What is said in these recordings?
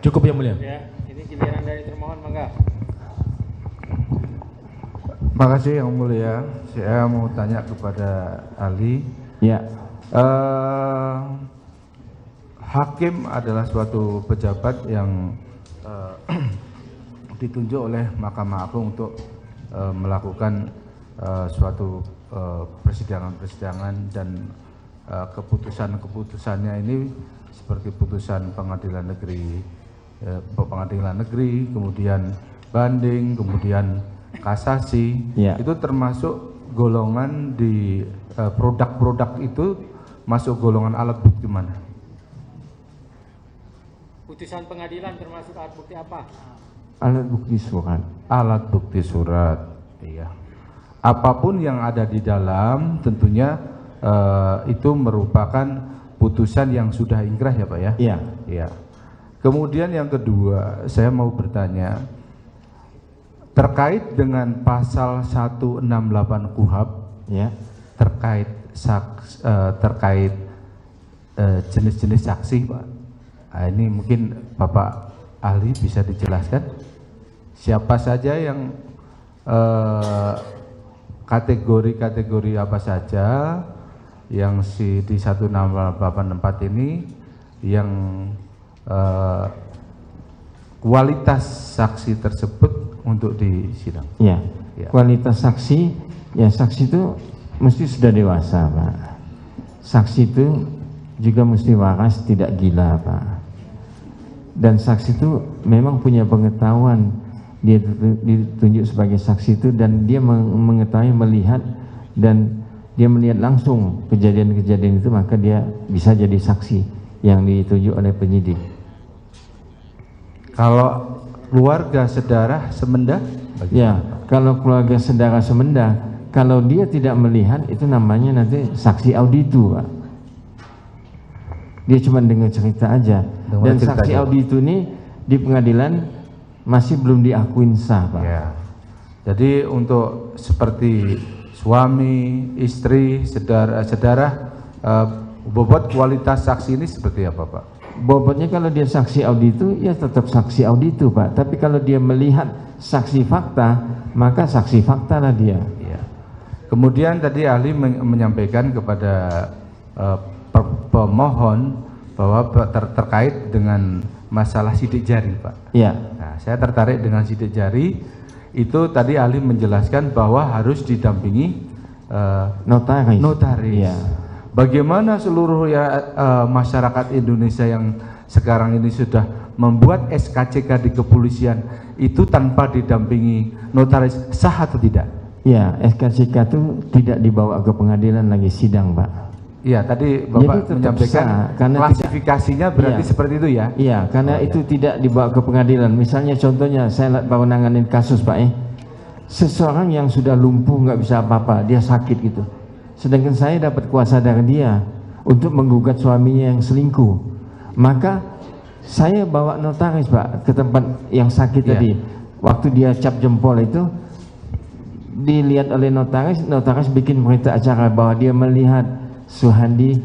Cukup yang mulia. Ya, ini giliran dari termohon, mangga. Makasih yang mulia. Saya mau tanya kepada ahli. Ya. Hakim adalah suatu pejabat yang ditunjuk oleh Mahkamah Agung untuk melakukan suatu persidangan-persidangan dan keputusan-keputusannya ini seperti putusan pengadilan negeri, kemudian banding, kemudian kasasi. Ya. Itu termasuk golongan di produk-produk itu masuk golongan alat bukti mana? Putusan pengadilan termasuk alat bukti apa? Alat bukti surat. Alat bukti surat. Iya. Apapun yang ada di dalam tentunya itu merupakan putusan yang sudah ingkrah ya Pak ya? Iya. Iya. Kemudian yang kedua, saya mau bertanya terkait dengan pasal 168 KUHP, Ya. terkait jenis-jenis saksi Pak. Nah, ini mungkin Bapak ahli bisa dijelaskan siapa saja yang kategori-kategori apa saja yang di 168 ini yang kualitas saksi tersebut untuk disidang. Ya. Ya. Kualitas saksi, ya saksi itu mesti sudah dewasa, Pak. Saksi itu juga mesti waras, tidak gila, Pak. Dan saksi itu memang punya pengetahuan, dia ditunjuk sebagai saksi itu, dan dia mengetahui, melihat, dan dia melihat langsung kejadian-kejadian itu, maka dia bisa jadi saksi yang ditunjuk oleh penyidik. Kalau keluarga sedarah semenda, Ya, kalau keluarga saudara semenda, kalau dia tidak melihat, itu namanya nanti saksi auditu, Pak. Dia cuma dengar cerita aja. Dan saksi auditu ini di pengadilan masih belum diakuin sah, Pak. ya. Jadi untuk seperti suami, istri, saudara, bobot kualitas saksi ini seperti apa, Pak? Bobotnya kalau dia saksi auditu, ya tetap saksi auditu, Pak. Tapi kalau dia melihat saksi fakta, maka saksi fakta lah dia. Ya. Kemudian tadi ahli menyampaikan kepada pemohon bahwa terkait dengan masalah sidik jari, Pak. Ya. Nah, saya tertarik dengan sidik jari. Itu tadi ahli menjelaskan bahwa harus didampingi Notaris. notaris. Ya. Bagaimana seluruh masyarakat Indonesia yang sekarang ini sudah membuat SKCK di kepolisian itu tanpa didampingi notaris, sah atau tidak? Ya, SKCK itu tidak dibawa ke pengadilan lagi sidang, Pak. Iya, tadi Jadi Bapak tetap menyampaikan sah, karena klasifikasinya berarti Iya. seperti itu ya? Iya, karena itu tidak dibawa ke pengadilan. Misalnya contohnya, saya baru nanganin kasus, Pak. Seseorang yang sudah lumpuh, nggak bisa apa-apa, dia sakit gitu. Sedangkan saya dapat kuasa dari dia untuk menggugat suaminya yang selingkuh. Maka saya bawa notaris, Pak, ke tempat yang sakit tadi. Waktu dia cap jempol itu, dilihat oleh notaris, notaris bikin berita acara bahwa dia melihat Suhandi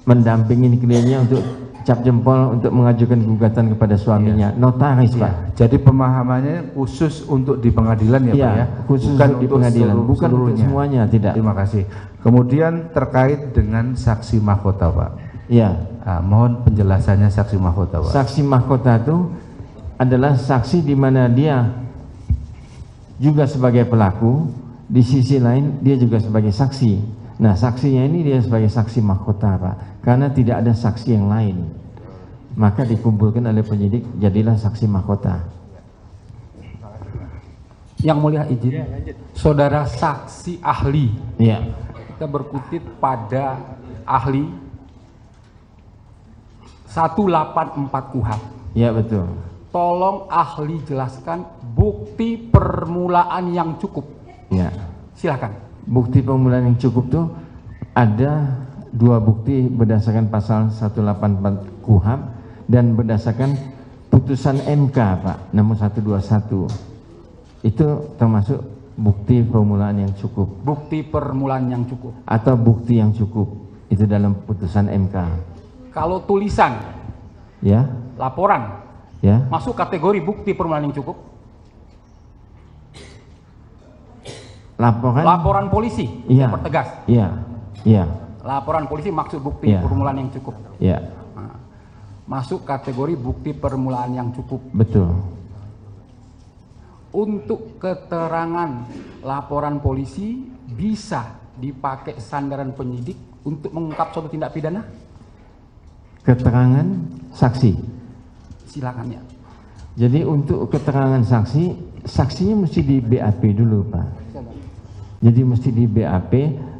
mendampingi kliennya untuk cap jempol untuk mengajukan gugatan kepada suaminya. Notaris, Pak. Jadi pemahamannya khusus untuk di pengadilan ya, Pak ya? Khusus Bukan untuk di pengadilan, bukan untuk semuanya, tidak. Terima kasih. Kemudian terkait dengan saksi mahkota, Pak. Ya. Mohon penjelasannya saksi mahkota, Pak. Saksi mahkota itu adalah saksi di mana dia juga sebagai pelaku, di sisi lain dia juga sebagai saksi. Nah, saksinya ini dia sebagai saksi mahkota, Pak, karena tidak ada saksi yang lain. Maka dikumpulkan oleh penyidik, jadilah saksi mahkota. Yang mulia izin, Ya, lanjut. saudara saksi ahli, Iya. kita berkutit pada ahli 184 KUHP. Iya, betul. Tolong ahli jelaskan bukti permulaan yang cukup. Iya. Silakan. Bukti permulaan yang cukup tuh ada 2 bukti berdasarkan pasal 184 KUHP dan berdasarkan putusan MK, Pak, nomor 121. Itu termasuk bukti permulaan yang cukup Bukti permulaan yang cukup. atau bukti yang cukup. Itu dalam putusan MK. Kalau tulisan, Ya. laporan, Ya. masuk kategori bukti permulaan yang cukup. Laporan polisi, Iya. saya pertegas. Iya. Iya. Laporan polisi maksud bukti Iya. permulaan yang cukup. Iya. Nah, masuk kategori bukti permulaan yang cukup. Betul. Untuk keterangan laporan polisi bisa dipakai sandaran penyidik untuk mengungkap suatu tindak pidana? Keterangan saksi. Silakan ya. Jadi untuk keterangan saksi, saksinya mesti di BAP dulu, Pak. Jadi mesti di BAP,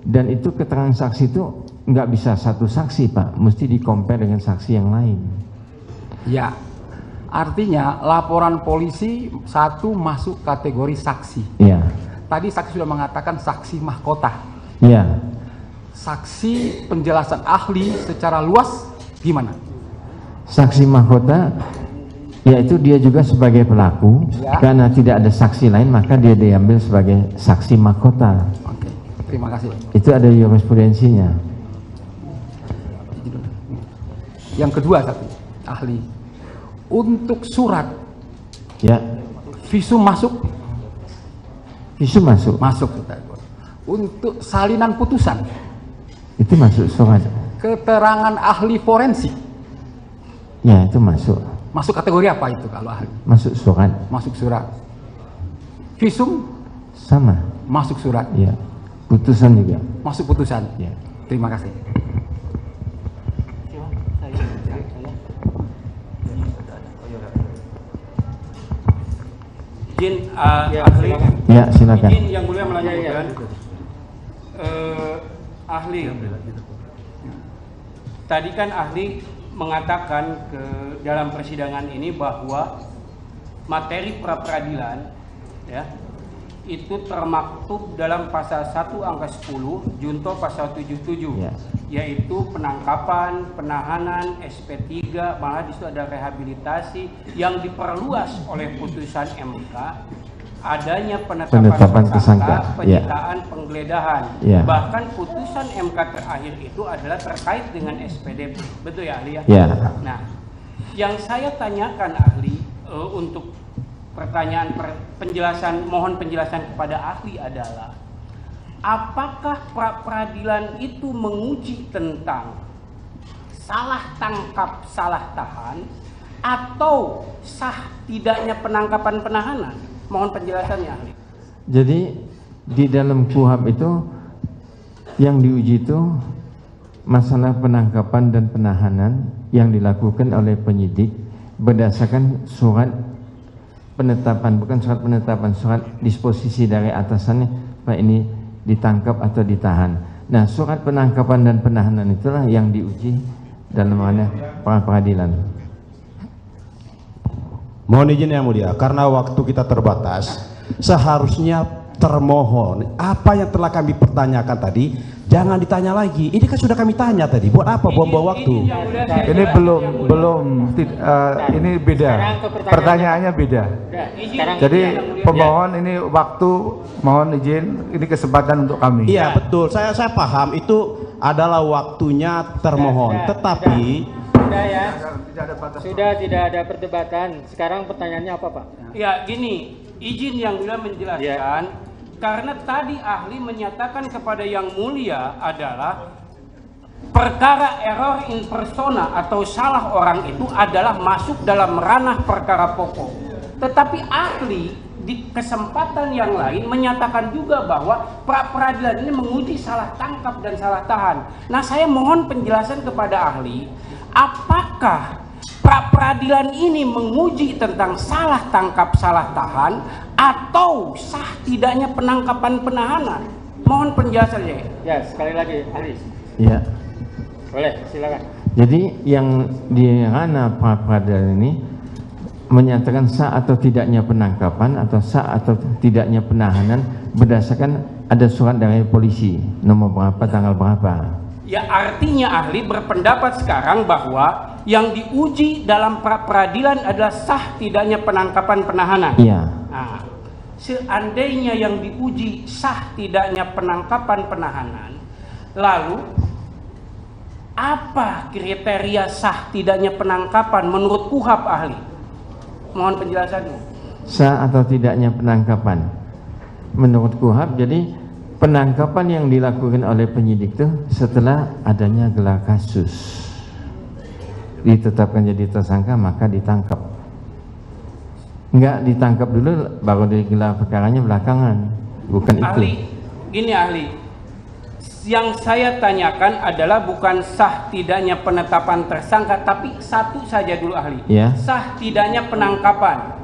dan itu keterangan saksi itu nggak bisa satu saksi, Pak. Mesti di-compare dengan saksi yang lain. Ya, artinya laporan polisi satu masuk kategori saksi. Iya. Tadi saksi sudah mengatakan saksi mahkota. Iya. Saksi penjelasan ahli secara luas gimana? Saksi mahkota, yaitu dia juga sebagai pelaku, Ya. karena tidak ada saksi lain, maka dia diambil sebagai saksi mahkota. Oke, terima kasih. Itu ada jurisprudensinya. Yang kedua satu, ahli. Untuk surat Ya. visum masuk? Visum masuk. Masuk. Untuk salinan putusan, Itu masuk surat. keterangan ahli forensik, Ya, itu masuk. masuk kategori apa itu kalau ahli? Masuk surat. Masuk surat. Visum Sama. masuk surat, Ya. Putusan juga. masuk putusan. Ya. Terima kasih. Izin Ya, ahli, silakan. Ya, silakan. izin yang mulia melanjutkan. Ahli, tadi kan ahli mengatakan ke dalam persidangan ini bahwa materi pra peradilan, ya, itu termaktub dalam pasal 1 angka 10 junto pasal 77, Ya. yaitu penangkapan, penahanan, SP3, malah di situ ada rehabilitasi yang diperluas oleh putusan MK, adanya penetapan tersangka, penyitaan, penggeledahan. Ya. Bahkan putusan MK terakhir itu adalah terkait dengan SPDP. Betul ya, ahli ya? Ya. Nah, yang saya tanyakan ahli untuk pertanyaan penjelasan, mohon penjelasan kepada ahli adalah apakah pra peradilan itu menguji tentang salah tangkap, salah tahan, atau sah tidaknya penangkapan penahanan? Mohon penjelasannya ahli. Jadi di dalam KUHP itu yang diuji itu masalah penangkapan dan penahanan yang dilakukan oleh penyidik berdasarkan surat penetapan, bukan surat penetapan, surat disposisi dari atasannya, Pak ini ditangkap atau ditahan. Nah, surat penangkapan dan penahanan itulah yang diuji dalam mana pra peradilan. Mohon izin yang mulia, karena waktu kita terbatas, seharusnya termohon apa yang telah kami pertanyakan tadi jangan ditanya lagi. Ini kan sudah kami tanya tadi. Buat apa buang-buang waktu? Ini ini beda. Sekarang ke Pertanyaannya beda. Sekarang Jadi pemohon ini waktu, mohon izin, ini kesempatan untuk kami. Iya betul. Saya paham itu adalah waktunya termohon. Tetapi sudah ya. Sudah tidak ada perdebatan. Sekarang pertanyaannya apa, Pak? Ya gini, izin yang mulia menjelaskan, karena tadi ahli menyatakan kepada yang mulia adalah perkara error in persona atau salah orang itu adalah masuk dalam ranah perkara pokok. Tetapi ahli di kesempatan yang lain menyatakan juga bahwa pra peradilan ini menguji salah tangkap dan salah tahan. Nah, saya mohon penjelasan kepada ahli, apakah pra peradilan ini menguji tentang salah tangkap salah tahan atau sah tidaknya penangkapan penahanan? Mohon penjelasannya. Ya, sekali lagi, ahli. Ya. Boleh, silakan. Jadi yang di ranah pra peradilan ini menyatakan sah atau tidaknya penangkapan atau sah atau tidaknya penahanan berdasarkan ada surat dari polisi nomor berapa tanggal berapa. Ya, artinya ahli berpendapat sekarang bahwa yang diuji dalam pra peradilan adalah sah tidaknya penangkapan penahanan. Iya. Nah, seandainya yang diuji sah tidaknya penangkapan penahanan, lalu apa kriteria sah tidaknya penangkapan menurut KUHP ahli? Mohon penjelasannya. Sah atau tidaknya penangkapan menurut KUHP, jadi penangkapan yang dilakukan oleh penyidik itu setelah adanya gelar kasus, ditetapkan jadi tersangka maka ditangkap. Enggak ditangkap dulu baru digelar perkaranya belakangan, bukan itu. Ahli, gini ahli, yang saya tanyakan adalah bukan sah tidaknya penetapan tersangka, tapi satu saja dulu ahli, Ya. sah tidaknya penangkapan.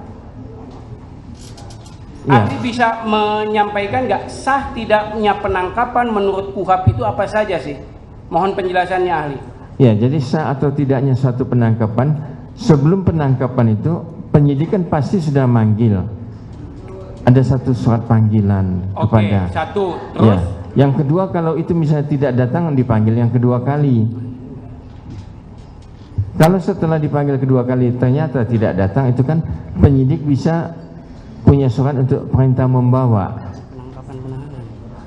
Ya. Ahli bisa menyampaikan nggak sah tidaknya penangkapan menurut KUHP itu apa saja sih? Mohon penjelasannya ahli. Ya, jadi sah atau tidaknya suatu penangkapan, sebelum penangkapan itu penyidik kan pasti sudah manggil. Ada satu surat panggilan Oke, kepada. satu. Ya. Terus Yang kedua, kalau itu misalnya tidak datang, dipanggil yang kedua kali. Kalau setelah dipanggil kedua kali ternyata tidak datang, itu kan penyidik bisa punya surat untuk perintah membawa.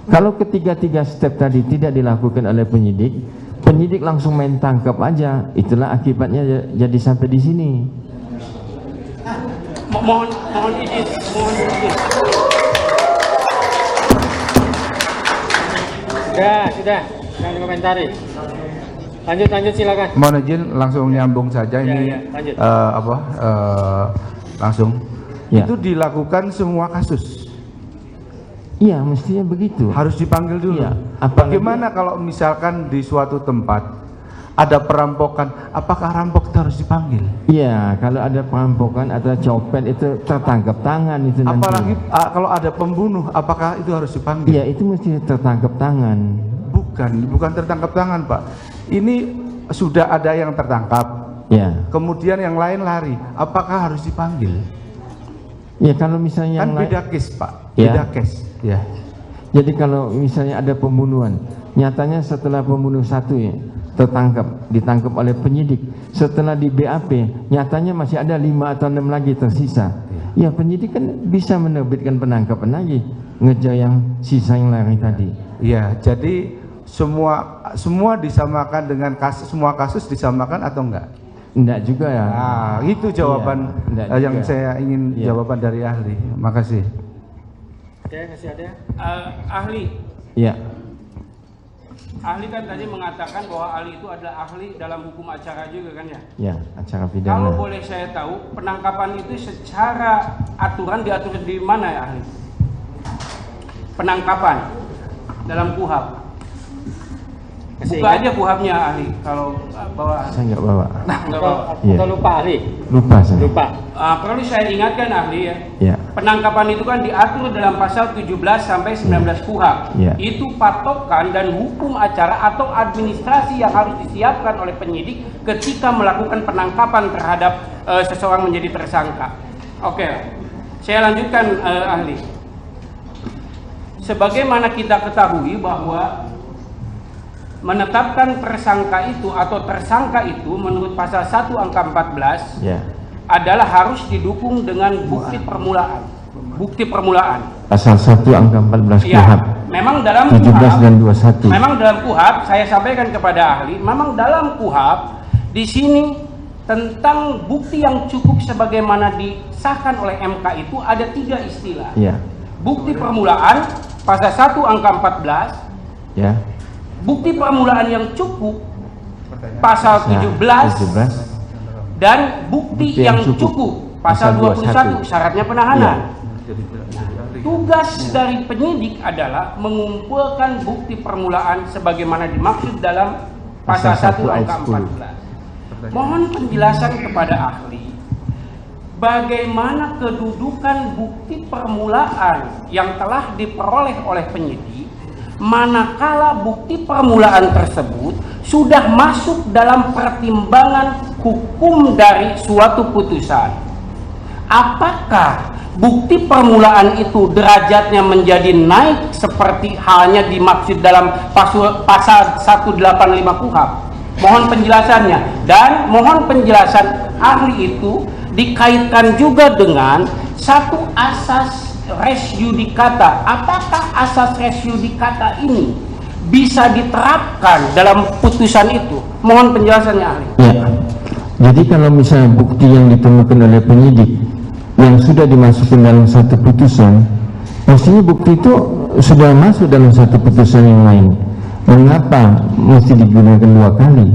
Kalau ketiga-tiga step tadi tidak dilakukan oleh penyidik, penyidik langsung main tangkap aja. Itulah akibatnya jadi sampai di sini. mohon izin. Sudah, jangan komentari. Lanjut silakan. Mohon izin langsung nyambung saja ini Ya, lanjut. langsung. Ya. Itu dilakukan semua kasus. Iya, mestinya begitu. Harus dipanggil dulu. Iya, apalagi- Bagaimana kalau misalkan di suatu tempat ada perampokan, apakah rampok itu harus dipanggil? Iya, kalau ada perampokan atau copet itu tertangkap tangan itu nanti. Apalagi kalau ada pembunuh, apakah itu harus dipanggil? Iya, itu mesti tertangkap tangan. Bukan tertangkap tangan, Pak. Ini sudah ada yang tertangkap, Ya. kemudian yang lain lari, apakah harus dipanggil? Ya, kalau misalnya Kan yang lain- beda case, Pak. Ya. Beda case. Ya. Jadi kalau misalnya ada pembunuhan, nyatanya setelah pembunuh satu ya ditangkap oleh penyidik, setelah di BAP nyatanya masih ada 5 atau 6 lagi tersisa. Ya, penyidik kan bisa menerbitkan penangkapan lagi, ngejar yang sisa yang lari tadi. Iya, jadi semua disamakan dengan kasus, semua kasus disamakan atau enggak? Enggak juga ya. Nah, itu jawaban enggak yang juga. saya ingin Iya. jawaban dari ahli. Makasih. Oke, masih ada. Ahli, Ya. ahli kan tadi mengatakan bahwa ahli itu adalah ahli dalam hukum acara juga kan ya? Ya, acara Kalau pidana. boleh saya tahu, penangkapan itu secara aturan diatur di mana ya ahli? Penangkapan dalam KUHP. Masih Buka ingat? aja KUHP-nya ahli kalau bawa. Saya enggak bawa. Enggak bawa. Iya. Atau lupa ahli? Lupa saya. Lupa. Perlu saya ingatkan ahli ya. Ya. Penangkapan itu kan diatur dalam pasal 17 sampai 19 KUHP. Ya. Itu patokan dan hukum acara atau administrasi yang harus disiapkan oleh penyidik ketika melakukan penangkapan terhadap seseorang menjadi tersangka. Oke, saya lanjutkan ahli. Sebagaimana kita ketahui bahwa menetapkan tersangka itu atau tersangka itu menurut pasal 1 angka 14 Ya. adalah harus didukung dengan bukti permulaan. Bukti permulaan. Pasal 1 angka 14 Ya, KUHP. memang dalam 17 dan 21. Memang dalam KUHP saya sampaikan kepada ahli, memang dalam KUHP di sini tentang bukti yang cukup sebagaimana disahkan oleh MK itu ada 3 istilah. Ya. Bukti permulaan pasal 1 angka 14, Ya. bukti permulaan yang cukup pasal Nah, 17 dan bukti yang cukup pasal 21 syaratnya penahanan. Tugas dari penyidik adalah mengumpulkan bukti permulaan sebagaimana dimaksud dalam pasal 1 angka 14. Mohon penjelasan kepada ahli bagaimana kedudukan bukti permulaan yang telah diperoleh oleh penyidik manakala bukti permulaan tersebut sudah masuk dalam pertimbangan hukum dari suatu putusan. Apakah bukti permulaan itu derajatnya menjadi naik seperti halnya dimaksud dalam pasal 185 KUHP? Mohon penjelasannya, dan mohon penjelasan ahli itu dikaitkan juga dengan satu asas res judicata. Apakah asas res judicata ini bisa diterapkan dalam putusan itu? Mohon penjelasannya ahli. Ya. Jadi kalau misalnya bukti yang ditemukan oleh penyidik yang sudah dimasukkan dalam satu putusan, mestinya bukti itu sudah masuk dalam satu putusan yang lain. Mengapa mesti digunakan 2 kali?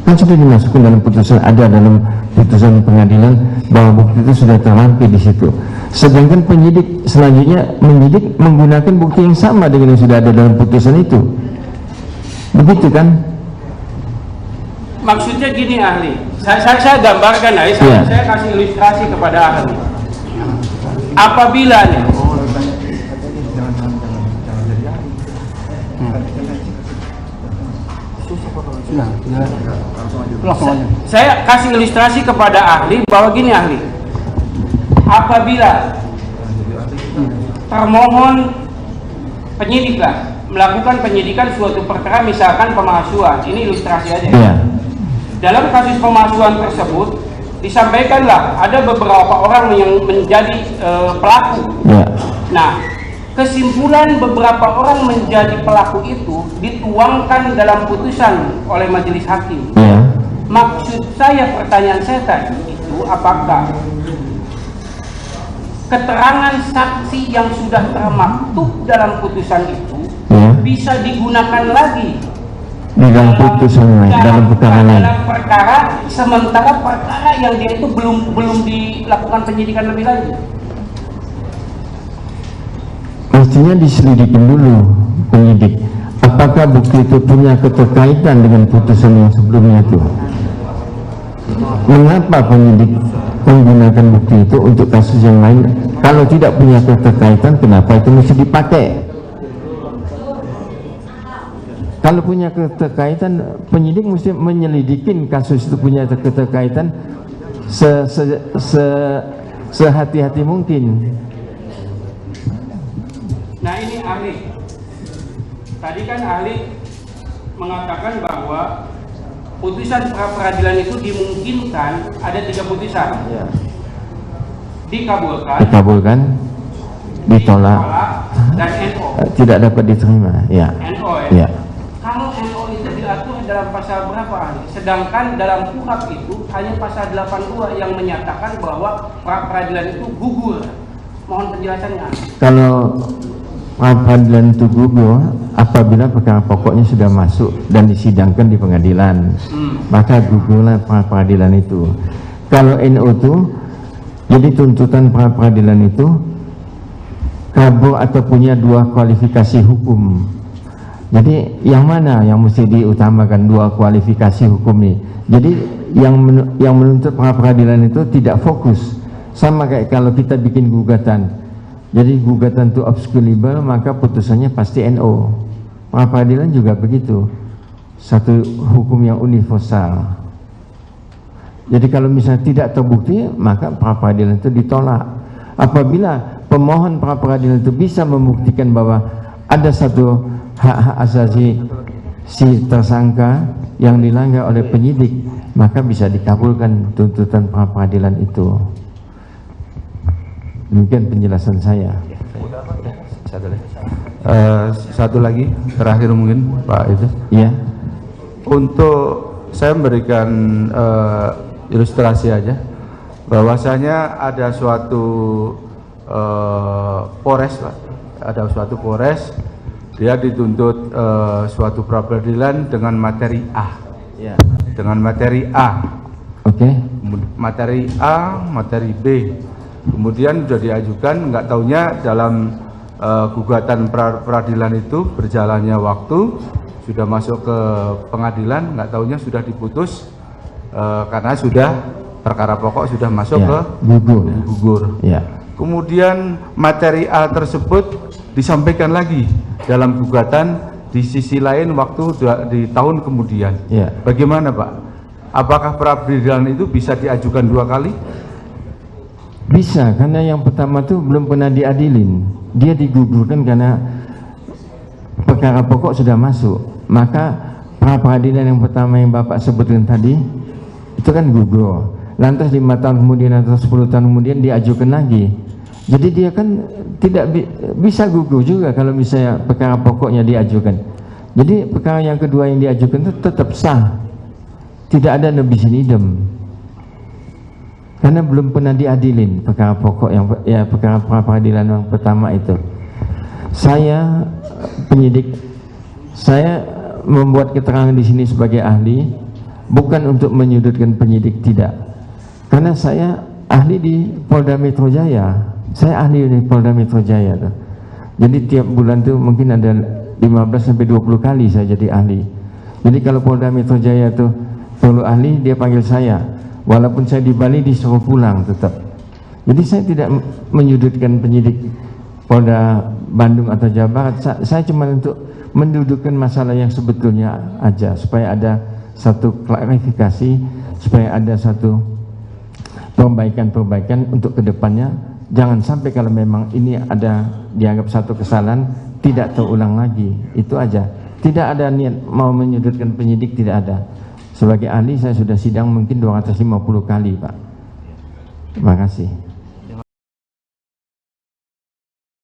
Kan sudah dimasukkan dalam putusan, ada dalam putusan pengadilan bahwa bukti itu sudah terlampir di situ. Sedangkan penyidik selanjutnya menyidik menggunakan bukti yang sama dengan yang sudah ada dalam putusan itu. Begitu kan? Maksudnya gini ahli, saya gambarkan ahli, saya kasih ilustrasi kepada ahli. Apabila nih, saya kasih ilustrasi kepada ahli bahwa gini ahli, apabila termohon penyidik lah melakukan penyidikan suatu perkara, misalkan pemalsuan, ini ilustrasi aja ya. Dalam kasus pemalsuan tersebut disampaikanlah ada beberapa orang yang menjadi pelaku. Nah, kesimpulan beberapa orang menjadi pelaku itu dituangkan dalam putusan oleh majelis hakim. Maksud saya, pertanyaan saya tadi itu, apakah keterangan saksi yang sudah termaktub dalam putusan itu bisa digunakan lagi di dalam putusan lain, dalam perkara lain, dalam perkara, sementara perkara yang dia itu belum dilakukan penyidikan lebih lanjut? Mestinya diselidikin dulu penyidik, apakah bukti itu punya keterkaitan dengan putusan yang sebelumnya itu. Mengapa penyidik menggunakan bukti itu untuk kasus yang lain? Kalau tidak punya keterkaitan, kenapa itu mesti dipakai? Kalau punya keterkaitan, penyidik mesti menyelidikin kasus itu punya keterkaitan sehati-hati mungkin. Nah ini ahli, tadi kan ahli mengatakan bahwa putusan pra-peradilan itu dimungkinkan ada 3 putusan, dikabulkan, ditolak, dan NO. Tidak dapat diterima. NO ya. Kalau NO itu diatur dalam pasal berapa ahli? Sedangkan dalam KUHP itu hanya pasal 82 yang menyatakan bahwa pra-peradilan itu gugur. Mohon penjelasannya. Kalau pra-peradilan itu gugur apabila perkara pokoknya sudah masuk dan disidangkan di pengadilan, maka gugurlah pra-peradilan itu. Kalau NO itu, jadi tuntutan pra-peradilan itu kabur atau punya 2 kualifikasi hukum. Jadi yang mana yang mesti diutamakan 2 kualifikasi hukum ini? Jadi yang menuntut pra-peradilan itu tidak fokus, sama kayak kalau kita bikin gugatan. Jadi gugatan itu obscurable, maka putusannya pasti NO. Pra-peradilan juga begitu, satu hukum yang universal. Jadi kalau misalnya tidak terbukti, maka pra-peradilan itu ditolak. Apabila pemohon pra-peradilan itu bisa membuktikan bahwa ada satu hak-hak asasi si tersangka yang dilanggar oleh penyidik, maka bisa dikabulkan tuntutan pra-peradilan itu. Demikian penjelasan saya. Satu lagi terakhir mungkin Pak itu. Iya. Untuk saya memberikan ilustrasi aja, bahwasanya ada suatu Polres Pak, ada suatu Polres, dia dituntut suatu pra-peradilan dengan materi A. Ya. Dengan materi A. Oke. Materi A, materi B. Kemudian sudah diajukan, nggak taunya dalam gugatan peradilan itu berjalannya waktu, sudah masuk ke pengadilan, nggak taunya sudah diputus karena sudah perkara pokok sudah masuk ke gugur. Ya. Kemudian materi A tersebut disampaikan lagi dalam gugatan di sisi lain waktu di tahun kemudian. Ya. Bagaimana Pak? Apakah peradilan itu bisa diajukan 2 kali? Bisa, karena yang pertama tuh belum pernah diadilin, dia digugurkan karena perkara pokok sudah masuk. Maka pra-peradilan yang pertama yang Bapak sebutkan tadi itu kan gugur, lantas 5 tahun kemudian atau 10 tahun kemudian diajukan lagi. Jadi dia kan tidak bisa gugur juga kalau misalnya perkara pokoknya diajukan. Jadi perkara yang kedua yang diajukan itu tetap sah, tidak ada nebis in idem. karena belum pernah diadilin perkara pokok yang perkara peradilan yang pertama itu. Saya penyidik, saya membuat keterangan di sini sebagai ahli bukan untuk menyudutkan penyidik, tidak. Karena saya ahli di Polda Metro Jaya. Saya ahli di Polda Metro Jaya tuh. Jadi tiap bulan tuh mungkin ada 15 sampai 20 kali saya jadi ahli. Jadi kalau Polda Metro Jaya tuh perlu ahli, dia panggil saya. Walaupun saya di Bali disuruh pulang tetap. Jadi saya tidak menyudutkan penyidik Polda Bandung atau Jawa Barat. Saya cuma untuk mendudukkan masalah yang sebetulnya aja, supaya ada satu klarifikasi, supaya ada satu perbaikan-perbaikan untuk kedepannya. Jangan sampai kalau memang ini ada dianggap satu kesalahan, tidak terulang lagi. Itu aja. Tidak ada niat mau menyudutkan penyidik, tidak ada. Sebagai ahli saya sudah sidang mungkin 250 kali, Pak. Terima kasih.